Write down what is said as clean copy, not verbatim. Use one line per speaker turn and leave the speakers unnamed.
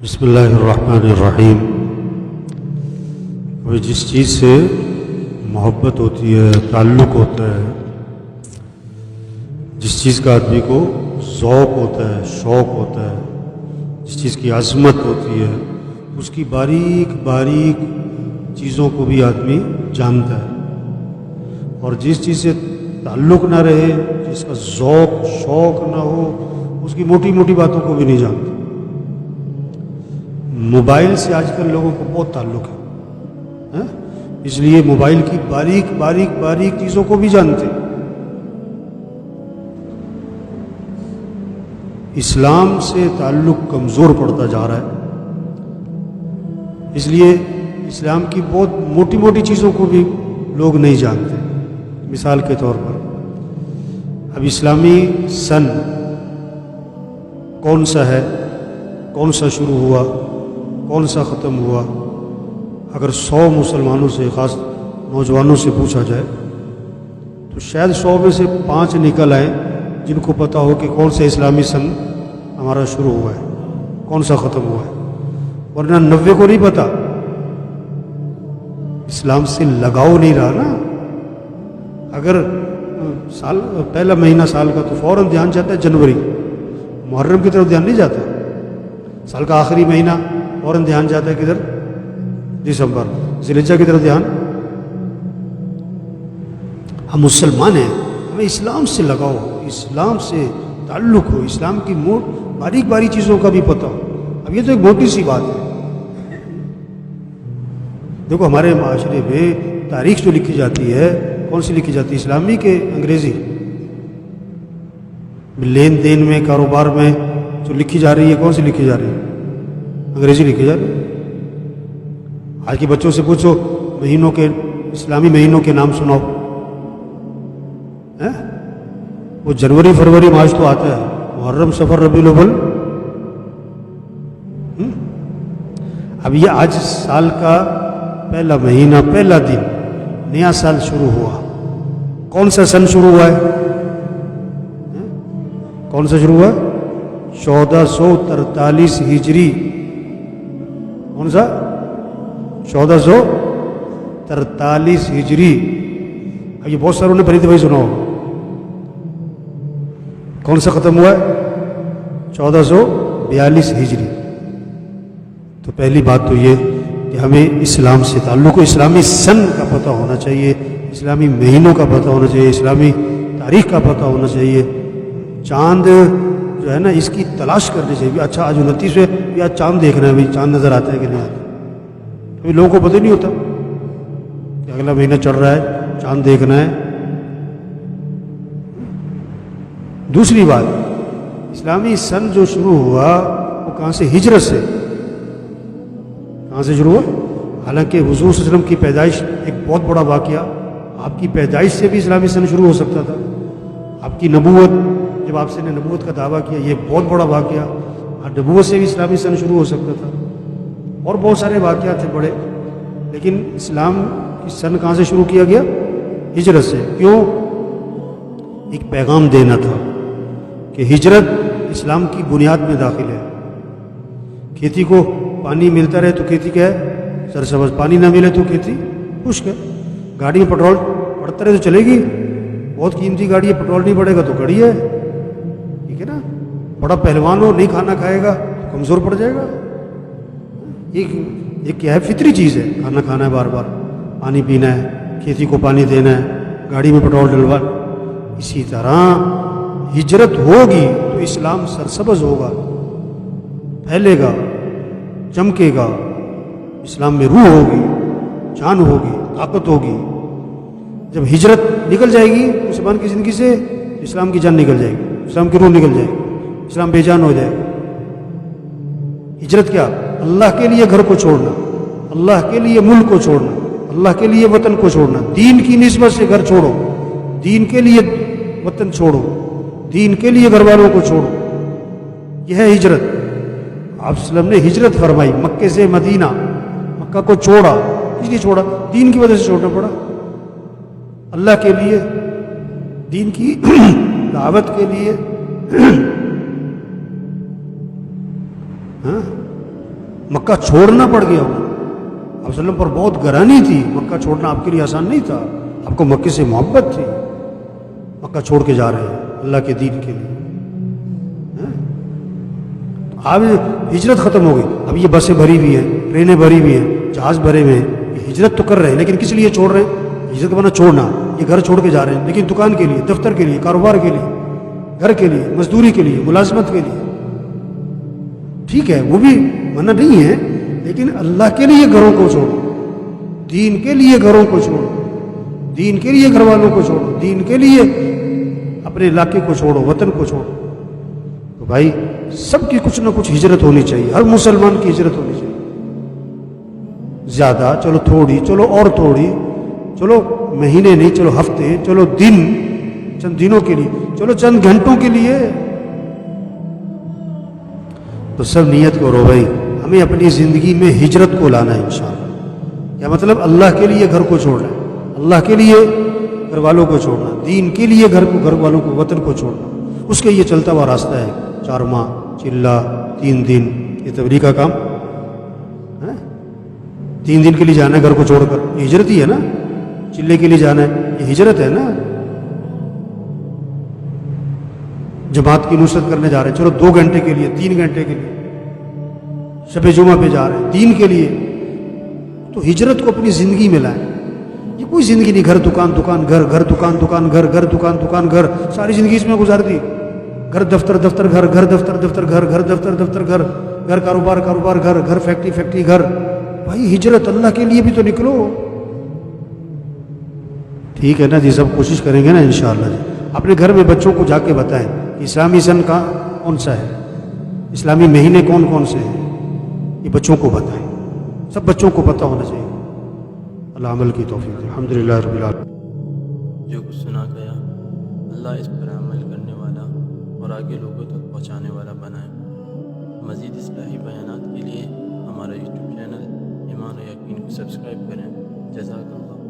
بسم اللہ الرحمن الرحیم۔ وہ جس چیز سے محبت ہوتی ہے، تعلق ہوتا ہے، جس چیز کا آدمی کو ذوق ہوتا ہے، شوق ہوتا ہے، جس چیز کی عظمت ہوتی ہے، اس کی باریک باریک چیزوں کو بھی آدمی جانتا ہے، اور جس چیز سے تعلق نہ رہے، جس کا ذوق شوق نہ ہو، اس کی موٹی موٹی باتوں کو بھی نہیں جانتا۔ موبائل سے آج کل لوگوں کو بہت تعلق ہے، اس لیے موبائل کی باریک باریک باریک چیزوں کو بھی جانتے۔ اسلام سے تعلق کمزور پڑتا جا رہا ہے، اس لیے اسلام کی بہت موٹی موٹی چیزوں کو بھی لوگ نہیں جانتے۔ مثال کے طور پر اب اسلامی سن کون سا ہے، کون سا شروع ہوا، کون سا ختم ہوا، اگر 100 مسلمانوں سے، خاص نوجوانوں سے پوچھا جائے تو شاید 100 میں سے 5 نکل آئیں جن کو پتہ ہو کہ کون سا اسلامی سن ہمارا شروع ہوا ہے، کون سا ختم ہوا ہے، ورنہ 90 کو نہیں پتہ۔ اسلام سے لگاؤ نہیں رہا نا۔ اگر سال پہلا مہینہ سال کا تو فوراً دھیان جاتا ہے جنوری، محرم کی طرف دھیان نہیں جاتا۔ سال کا آخری مہینہ فوراً دھیان جاتا ہے کدھر؟ دسمبر، ذی الحجہ کی طرف دھیان۔ ہم مسلمان ہیں، ہمیں اسلام سے لگاؤ، اسلام سے تعلق ہو، اسلام کی باریک باریک چیزوں کا بھی پتہ ہو۔ اب یہ تو ایک موٹی سی بات ہے۔ دیکھو ہمارے معاشرے میں تاریخ جو لکھی جاتی ہے، کون سی لکھی جاتی ہے؟ اسلامی کہ انگریزی؟ لین دین میں، کاروبار میں جو لکھی جا رہی ہے، کون سی لکھی جا رہی ہے؟ انگریزی لکھی جا رہی ہے۔ آج کے بچوں سے پوچھو مہینوں کے، اسلامی مہینوں کے نام سناؤ، وہ جنوری فروری مارچ تو آتا ہے، محرم صفر ربیع الاول۔ اب یہ آج سال کا پہلا مہینہ، پہلا دن، نیا سال شروع ہوا، کون سا سن شروع ہوا ہے؟ کون سا شروع ہوا ہے؟ 1443 ہجری۔ کون سا؟ 1443 ہجری۔ اب یہ بہت ساروں نے فرید بھائی سنا ہو، کون سا ختم ہوا ہے؟ 1442 ہجری۔ تو پہلی بات تو یہ کہ ہمیں اسلام سے تعلق، اسلامی سن کا پتہ ہونا چاہیے، اسلامی مہینوں کا پتہ ہونا چاہیے، اسلامی تاریخ کا پتہ ہونا چاہیے۔ چاند جو ہے نا، اس کی تلاش کرنی چاہیے۔ اچھا آج 29 ہے، یا چاند دیکھنا ہے، بھائی چاند نظر آتا ہے کہ نہیں آتا؟ ابھی لوگوں کو پتہ نہیں ہوتا کہ اگلا مہینہ چڑھ رہا ہے، چاند دیکھنا ہے۔ دوسری بات، اسلامی سن جو شروع ہوا وہ کہاں سے؟ ہجرت سے۔ کہاں سے شروع ہوا؟ حالانکہ حضور صلی اللہ علیہ وسلم کی پیدائش ایک بہت بڑا واقعہ، آپ کی پیدائش سے بھی اسلامی سن شروع ہو سکتا تھا۔ آپ کی نبوت، جب آپ سے نے نبوت کا دعویٰ کیا، یہ بہت بڑا واقعہ، نبوت سے بھی اسلامی سن شروع ہو سکتا تھا، اور بہت سارے واقعات تھے بڑے۔ لیکن اسلام کی سن کہاں سے شروع کیا گیا؟ ہجرت سے۔ کیوں؟ ایک پیغام دینا تھا کہ ہجرت اسلام کی بنیاد میں داخل ہے۔ کھیتی کو پانی ملتا رہے تو کھیتی کیا ہے؟ سرسبز۔ پانی نہ ملے تو کھیتی خشک ہے۔ گاڑی میں پٹرول پڑتا رہے تو چلے گی؟ بہت قیمتی گاڑی ہے، پٹرول نہیں پڑے گا تو کڑی ہے، ٹھیک ہے نا؟ بڑا پہلوان ہو، نہیں کھانا کھائے گا تو کمزور پڑ جائے گا۔ یہ کیا ہے؟ فطری چیز ہے، کھانا کھانا ہے، بار بار پانی پینا ہے، کھیتی کو پانی دینا ہے، گاڑی میں پٹرول ڈلوا۔ اسی طرح ہجرت ہوگی تو اسلام سرسبز ہوگا، پھیلے گا، چمکے گا، اسلام میں روح ہوگی، جان ہوگی، طاقت ہوگی۔ جب ہجرت نکل جائے گی مسلمان کی زندگی سے، اسلام کی جان نکل جائے گی، اسلام کی روح نکل جائے گی، اسلام بے جان ہو جائے گا۔ ہجرت کیا؟ اللہ کے لیے گھر کو چھوڑنا، اللہ کے لیے ملک کو چھوڑنا، اللہ کے لیے وطن کو چھوڑنا۔ دین کی نسبت سے گھر چھوڑو، دین کے لیے وطن چھوڑو، دین کے لیے گھر والوں کو چھوڑو، یہ ہے ہجرت۔ آپ صلی اللہ علیہ وسلم نے ہجرت فرمائی مکے سے مدینہ، مکہ کو چھوڑا، کس لیے چھوڑا؟ دین کی وجہ سے چھوڑنا پڑا، اللہ کے لیے، دین کی دعوت کے لیے۔ مکہ چھوڑنا پڑ گیا ہو. آپ صلی اللہ علیہ وسلم پر بہت گرانی تھی, مکہ چھوڑنا آپ کے لیے آسان نہیں تھا, آپ کو مکے سے محبت تھی. مکہ چھوڑ کے جا رہے ہیں اللہ کے دین کے لیے. اب ہجرت ختم ہو گئی, اب یہ بسیں بھری ہوئی ہیں, ٹرینیں بھری ہوئی ہیں, جہاز بھرے ہوئے ہیں, یہ ہجرت تو کر رہے ہیں لیکن کس لیے چھوڑ رہے ہیں؟ ہجرت کا معنی چھوڑنا, یہ گھر چھوڑ کے جا رہے ہیں لیکن دکان کے لیے, دفتر کے لیے, کاروبار کے لیے, گھر کے لیے, مزدوری کے لیے, ملازمت کے لیے. ٹھیک ہے وہ بھی منع نہیں ہے, لیکن اللہ کے لیے گھروں کو چھوڑو, دین کے لیے گھروں کو چھوڑو, دین کے لیے گھر والوں کو چھوڑو, دین کے لیے اپنے علاقے کو چھوڑو, وطن کو چھوڑو. تو بھائی سب کی کچھ نہ کچھ ہجرت ہونی چاہیے, ہر مسلمان کی ہجرت ہونی چاہیے. زیادہ چلو تھوڑی, چلو اور تھوڑی, چلو مہینے نہیں, چلو ہفتے, چلو دن, چند دنوں کے لیے, چلو چند گھنٹوں کے لیے, تو سب نیت کرو بھائی ہمیں اپنی زندگی میں ہجرت کو لانا ہے انشاءاللہ. کیا مطلب؟ اللہ کے لیے گھر کو چھوڑنا, اللہ کے لیے گھر والوں کو چھوڑنا, دین کے لیے گھر والوں کو, وطن کو چھوڑنا. اس کے یہ چلتا ہوا راستہ ہے, 4 ماہ, چلہ, 3 دن, یہ تبلیغ کا کام ہے. 3 دن کے لیے جانا ہے گھر کو چھوڑ کر, یہ ہجرت ہی ہے نا. چلے کے لیے جانا ہے, یہ ہجرت ہے نا. جماعت کی نصرت کرنے جا رہے ہیں, چلو 2 گھنٹے کے لیے, 3 گھنٹے کے لیے, شب جمعہ پہ جا رہے ہیں دین کے لیے. تو ہجرت کو اپنی زندگی میں لائیں. یہ کوئی زندگی نہیں گھر دکان دکان گھر, گھر دکان دکان گھر, گھر دکان دکان گھر, ساری زندگی اس میں گزار دی. گھر دفتر دفتر گھر, گھر دفتر دفتر گھر, گھر دفتر دفتر گھر, گھر کاروبار کاروبار گھر, گھر فیکٹری فیکٹری گھر. بھائی ہجرت اللہ کے لیے بھی تو نکلو. ٹھیک ہے نا جی, سب کوشش کریں گے نا انشاءاللہ جی. اپنے گھر میں بچوں کو جا کے بتائیں اسلامی سن کون سا ہے, اسلامی مہینے کون کون سے ہیں, یہ بچوں کو بتائیں. سب بچوں کو پتہ ہونا چاہیے. اللہ عمل کی توفیق دے. الحمدللہ رب العالمین.
جو کچھ سنا گیا اللہ اس پر عمل کرنے والا اور آگے لوگوں تک پہنچانے والا بنائے. مزید اصلاحی بیانات کے لیے ہمارا یوٹیوب چینل ایمان و یقین کو سبسکرائب کریں. جزاک اللہ.